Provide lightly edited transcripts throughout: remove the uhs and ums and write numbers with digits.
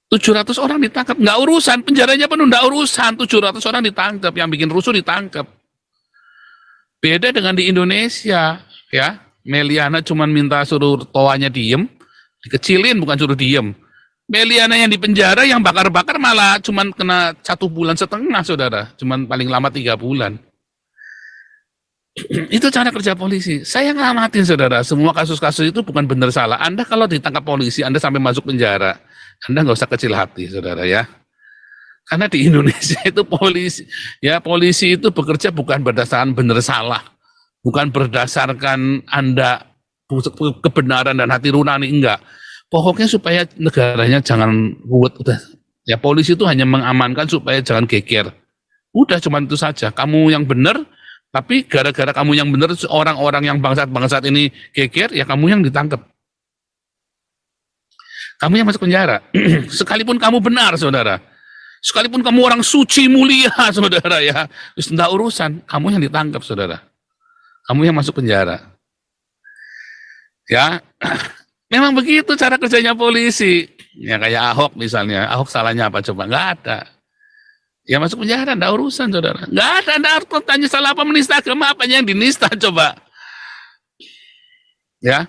700 orang ditangkap, nggak urusan, penjaranya penuh, nggak urusan, 700 orang ditangkap, yang bikin rusuh ditangkap. Beda dengan di Indonesia, ya. Meliana cuma minta suruh toanya diem, dikecilin bukan suruh diem. Meliana yang di penjara, yang bakar-bakar malah cuma kena 1,5 bulan, saudara. Cuma paling lama 3 bulan. Itu cara kerja polisi. Saya ngamatin, saudara. Semua kasus-kasus itu bukan benar salah. Anda kalau ditangkap polisi, Anda sampai masuk penjara, Anda nggak usah kecil hati, saudara ya. Karena di Indonesia itu polisi itu bekerja bukan berdasarkan benar salah, bukan berdasarkan Anda kebenaran dan hati nurani, enggak. Pokoknya supaya negaranya jangan ruwet, udah. Ya polisi itu hanya mengamankan supaya jangan geger. Udah cuma itu saja. Kamu yang benar, tapi gara-gara kamu yang benar, orang-orang yang bangsat-bangsat ini geger, ya kamu yang ditangkap. Kamu yang masuk penjara. Sekalipun kamu benar, saudara. Sekalipun kamu orang suci mulia, saudara ya. Terus tidak urusan, kamu yang ditangkap, saudara. Kamu yang masuk penjara. Ya, memang begitu cara kerjanya polisi. Ya kayak Ahok misalnya. Ahok salahnya apa coba? Nggak ada. Ya masuk penjara, tidak urusan, saudara. Nggak ada, Anda harus tanya salah apa, menista agama, apa yang dinista coba. Ya,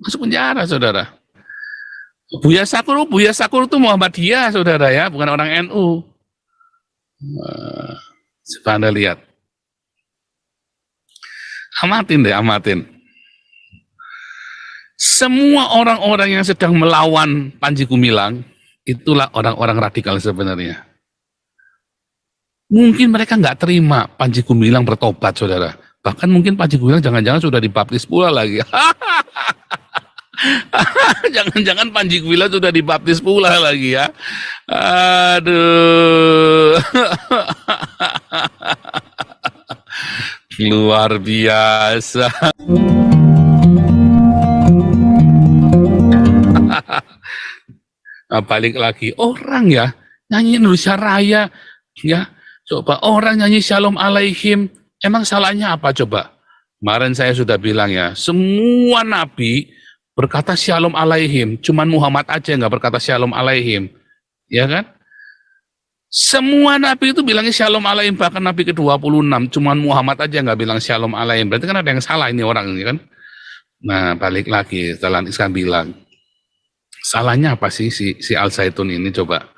masuk penjara, saudara. Buya Sakur itu Muhammadiyah, saudara ya, bukan orang NU. Coba Anda lihat. Amatin deh, amatin. Semua orang-orang yang sedang melawan Panji Gumilang, itulah orang-orang radikal sebenarnya. Mungkin mereka nggak terima Panji Gumilang bertobat, saudara. Bahkan mungkin Panji Gumilang jangan-jangan sudah dibaptis pula lagi. Jangan-jangan Panji Gumilang sudah dibaptis pula lagi ya. Aduh. Luar biasa. Balik lagi, orang ya nyanyi Indonesia Raya ya. Coba orang nyanyi Shalom Alaihim, emang salahnya apa coba? Kemarin saya sudah bilang ya, semua nabi berkata Shalom Alaihim, cuman Muhammad aja nggak berkata Shalom Alaihim, ya kan? Semua nabi itu bilangnya Shalom Alaihim, bahkan nabi ke-26, cuman Muhammad aja nggak bilang Shalom Alaihim, berarti kan ada yang salah ini orang ini kan? Nah balik lagi, Dahlan Iskan bilang, salahnya apa sih si Al Zaitun ini coba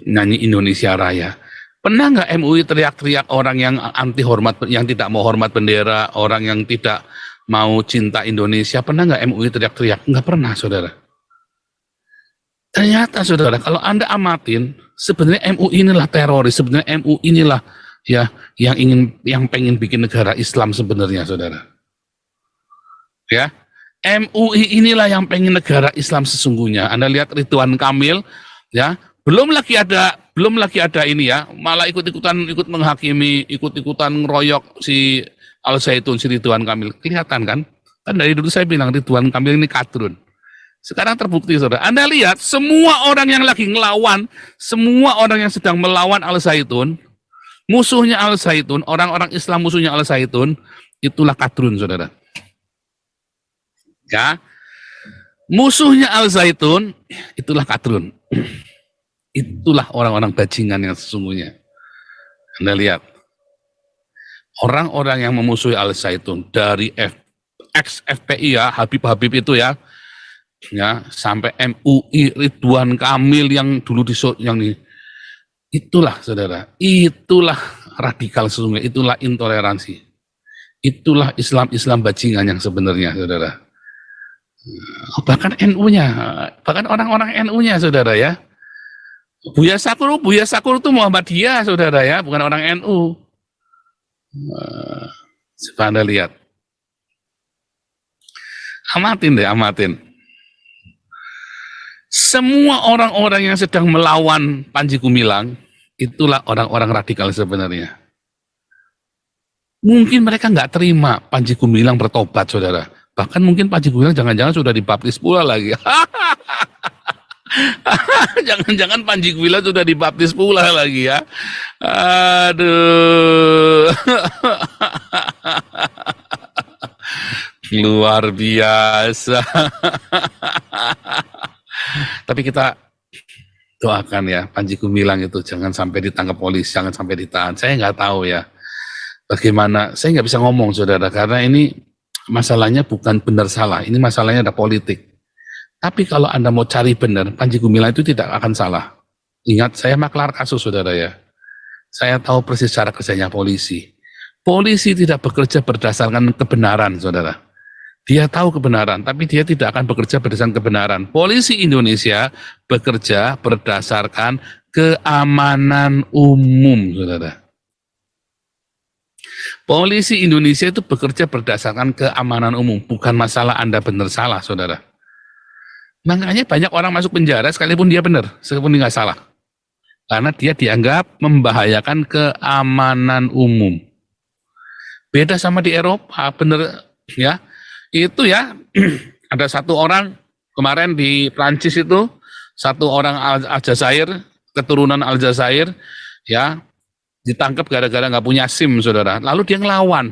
nyanyi Indonesia Raya? Pernah nggak MUI teriak-teriak orang yang anti hormat, yang tidak mau hormat bendera, orang yang tidak mau cinta Indonesia? Pernah nggak MUI teriak-teriak? Nggak pernah, saudara. Ternyata, saudara, kalau Anda amatin, sebenarnya MUI inilah teroris, sebenarnya MUI inilah ya yang pengen bikin negara Islam sebenarnya, saudara. Ya, MUI inilah yang pengen negara Islam sesungguhnya. Anda lihat Ridwan Kamil, ya, belum lagi ada ini ya, malah ikut menghakimi, ikut-ikutan ngeroyok si Al Zaitun, si Ridwan Kamil. Kelihatan kan? Kan dari dulu saya bilang Ridwan Kamil ini kadrun. Sekarang terbukti, saudara. Anda lihat semua orang yang lagi ngelawan, semua orang yang sedang melawan Al Zaitun, musuhnya Al Zaitun, orang-orang Islam musuhnya Al Zaitun, itulah kadrun, saudara. Ya, musuhnya Al Zaitun, itulah kadrun. Itulah orang-orang bajingan yang sesungguhnya. Anda lihat, orang-orang yang memusuhi Al Zaitun dari ex-FPI ya, Habib itu ya, sampai MUI, Ridwan Kamil yang dulu itulah, saudara, itulah radikal sesungguhnya, itulah intoleransi, itulah Islam bajingan yang sebenarnya, saudara. Bahkan NU-nya, bahkan orang-orang NU-nya, saudara ya. Buya Sakur itu Muhammadiyah, saudara ya, bukan orang NU. Coba Anda lihat. Amatin deh, amatin. Semua orang-orang yang sedang melawan Panji Gumilang, itulah orang-orang radikal sebenarnya. Mungkin mereka nggak terima Panji Gumilang bertobat, saudara. Bahkan mungkin Panji Gumilang jangan-jangan sudah dibaptis pula lagi. Jangan-jangan Panji Gumilang sudah dibaptis pula lagi ya. Aduh. Luar biasa. Tapi kita Doakan ya, Panji Gumilang itu jangan sampai ditangkap polisi, jangan sampai ditahan. Saya nggak tahu ya bagaimana, saya nggak bisa ngomong saudara, karena ini masalahnya bukan benar salah, ini masalahnya ada politik. Tapi kalau Anda mau cari benar, Panji Gumilang itu tidak akan salah. Ingat, saya maklar kasus saudara ya. Saya tahu persis cara kerjanya polisi. Polisi tidak bekerja berdasarkan kebenaran saudara. Dia tahu kebenaran, tapi dia tidak akan bekerja berdasarkan kebenaran. Polisi Indonesia bekerja berdasarkan keamanan umum, saudara. Polisi Indonesia itu bekerja berdasarkan keamanan umum, bukan masalah Anda benar salah, saudara. Makanya banyak orang masuk penjara sekalipun dia benar, sekalipun dia nggak salah. Karena dia dianggap membahayakan keamanan umum. Beda sama di Eropa, benar ya. Itu ya, ada satu orang kemarin di Prancis itu, satu orang Aljazair, keturunan Aljazair, ya, ditangkap gara-gara nggak punya SIM, saudara. Lalu dia ngelawan.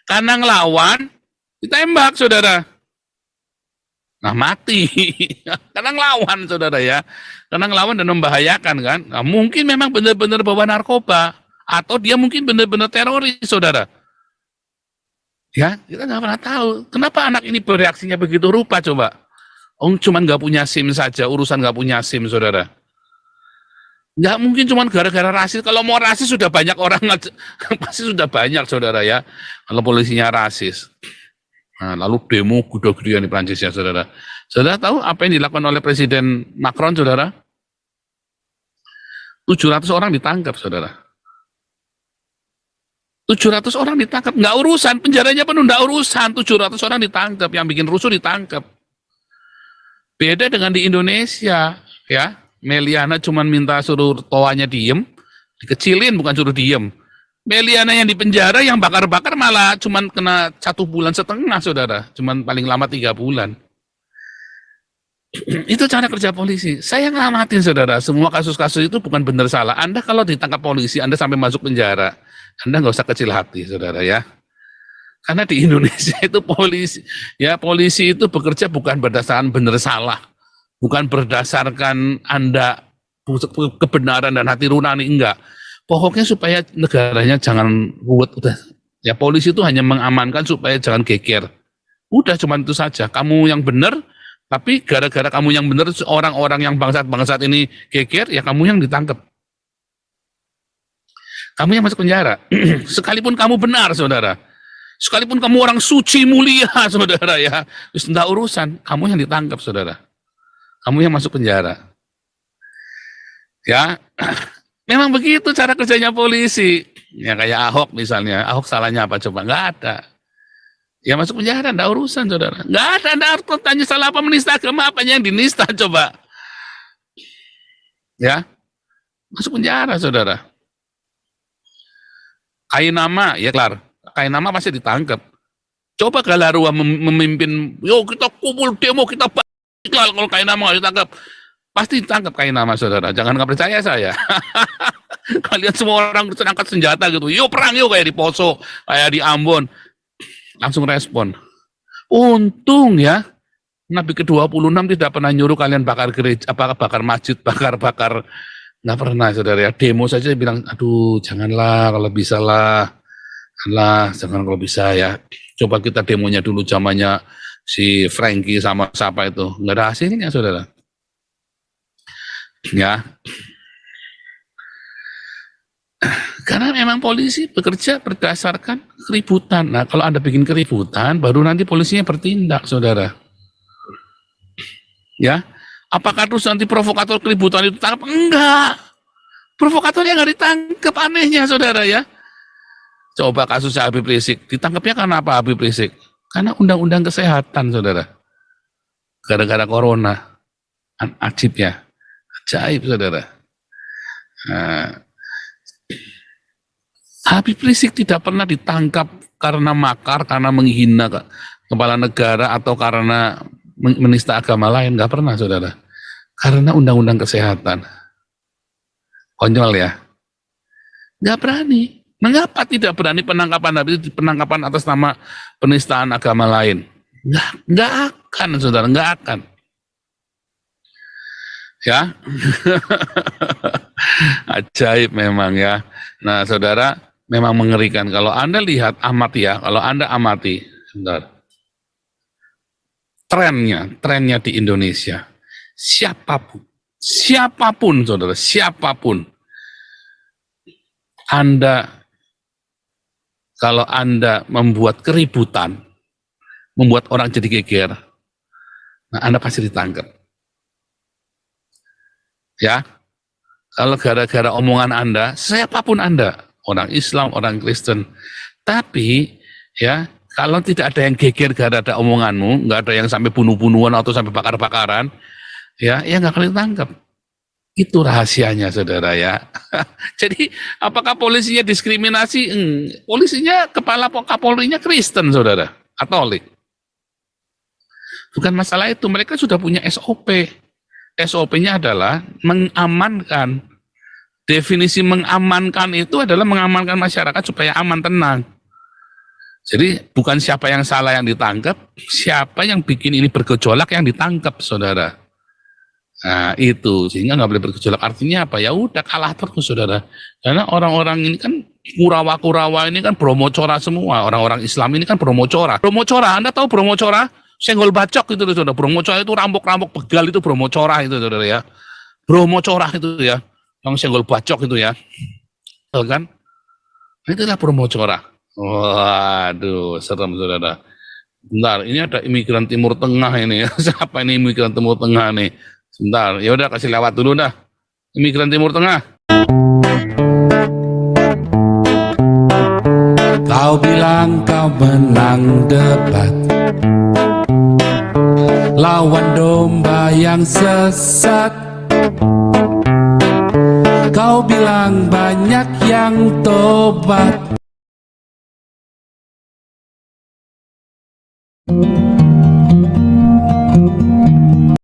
Karena ngelawan, ditembak, saudara. Nah, mati. Karena ngelawan, saudara ya. Karena ngelawan dan membahayakan kan. Nah, mungkin memang benar-benar bawa narkoba. Atau dia mungkin benar-benar teroris, saudara. Ya, kita nggak pernah tahu. Kenapa anak ini bereaksinya begitu rupa coba? Cuman nggak punya SIM saja, urusan nggak punya SIM, saudara. Nggak mungkin cuman gara-gara rasis. Kalau mau rasis sudah banyak orang, pasti sudah banyak, saudara ya. Kalau polisinya rasis. Nah, lalu demo gede-gedean di Prancis ya, saudara. Saudara tahu apa yang dilakukan oleh Presiden Macron, saudara? 700 orang ditangkap, saudara. 700 orang ditangkap, nggak urusan, penjaranya penuh, nggak urusan, 700 orang ditangkap, yang bikin rusuh ditangkap. Beda dengan di Indonesia, ya, Meliana cuma minta suruh toanya diem, dikecilin bukan suruh diem. Meliana yang di penjara, yang bakar-bakar malah cuma kena 1,5 bulan, saudara, cuma paling lama 3 bulan. Itu cara kerja polisi. Saya ngelamatin, saudara, semua kasus-kasus itu bukan benar salah. Anda kalau ditangkap polisi, Anda sampai masuk penjara, Anda nggak usah kecil hati, saudara ya. Karena di Indonesia itu polisi itu bekerja bukan berdasarkan benar salah, bukan berdasarkan Anda kebenaran dan hati nurani, enggak. Pokoknya supaya negaranya jangan ruwet, udah. Ya polisi itu hanya mengamankan supaya jangan geger. Udah cuma itu saja. Kamu yang benar, tapi gara-gara kamu yang benar, orang-orang yang bangsat-bangsat ini geger, ya kamu yang ditangkap. Kamu yang masuk penjara. Sekalipun kamu benar, saudara. Sekalipun kamu orang suci mulia, saudara ya. Terus tidak urusan, kamu yang ditangkap, saudara. Kamu yang masuk penjara. Ya, memang begitu cara kerjanya polisi. Ya kayak Ahok misalnya. Ahok salahnya apa coba? Nggak ada. Ya masuk penjara, tidak urusan, saudara. Nggak ada, Anda harus tanya salah apa, menista agama, apa yang dinista, coba. Ya, masuk penjara, saudara. Kainama, ya kelar. Kainama pasti ditangkap. Coba Galarua memimpin, yo kita kumpul demo, kita bakal kalau Kainama nggak ditangkap. Pasti ditangkap Kainama, saudara. Jangan nggak percaya saya. Kalian semua orang terangkat senjata gitu. Yo perang yo kayak di Poso, kayak di Ambon. Langsung respon. Untung ya, Nabi ke-26 tidak pernah nyuruh kalian bakar gereja, bakar masjid, bakar. Nggak pernah, saudara ya. Demo saja bilang, aduh janganlah kalau bisa lah. Jangan kalau bisa ya. Coba kita demonya dulu zamannya si Frankie sama siapa itu. Nggak ada hasilnya, saudara. Ya. Karena memang polisi bekerja berdasarkan keributan. Nah, kalau Anda bikin keributan, baru nanti polisinya bertindak, saudara. Ya. Apakah terus nanti provokator keributan itu tangkap? Enggak. Provokatornya nggak ditangkap, anehnya, saudara ya. Coba kasusnya Habib Rizik. Ditangkapnya karena apa Habib Rizik? Karena undang-undang kesehatan, saudara. Gara-gara corona. Ajib ya. Ajaib, saudara. Nah, Habib Rizik tidak pernah ditangkap karena makar, karena menghina kepala negara, atau karena menista agama lain. Nggak pernah, saudara. Karena undang-undang kesehatan. Konyol ya. Nggak berani. Mengapa tidak berani penangkapan atas nama penistaan agama lain? Nggak akan, saudara, nggak akan. Ya, ajaib memang ya. Nah, saudara, memang mengerikan. Kalau Anda lihat, amati ya, kalau Anda amati, sebentar, trennya di Indonesia, siapapun saudara, siapapun, kalau Anda membuat keributan, membuat orang jadi geger, nah Anda pasti ditangkap. Ya, kalau gara-gara omongan Anda, siapapun Anda, orang Islam, orang Kristen, tapi ya kalau tidak ada yang geger gara-gara omonganmu, nggak ada yang sampai bunuh-bunuhan atau sampai bakar-bakaran, ya nggak akan ditangkap. Itu rahasianya, saudara ya. Jadi, apakah polisinya diskriminasi? Polisinya, kepala Kapolrinya Kristen, saudara, Katolik. Bukan masalah itu, mereka sudah punya SOP. SOP-nya adalah mengamankan. Definisi mengamankan itu adalah mengamankan masyarakat supaya aman, tenang. Jadi, bukan siapa yang salah yang ditangkap, siapa yang bikin ini bergejolak yang ditangkap, saudara. Nah itu, sehingga nggak boleh bergejolak. Artinya apa? Ya udah kalah terus, saudara. Karena orang-orang ini kan Kurawa-Kurawa ini kan bromocora semua. Orang-orang Islam ini kan bromocora. Bromocora, Anda tahu bromocora? Senggol bacok itu, saudara. Bromocora itu rampok-rampok begal itu bromocora itu, saudara ya. Bromocora itu ya. Yang senggol bacok itu ya. Tahu kan? Itulah bromocora. Waduh, serem, saudara. Bentar, ini ada imigran Timur Tengah ini. Siapa ini imigran Timur Tengah nih? Sebentar, ya udah kasih lewat dulu dah. Imigran Timur Tengah. Kau bilang kau menang debat, lawan domba yang sesat. Kau bilang banyak yang tobat.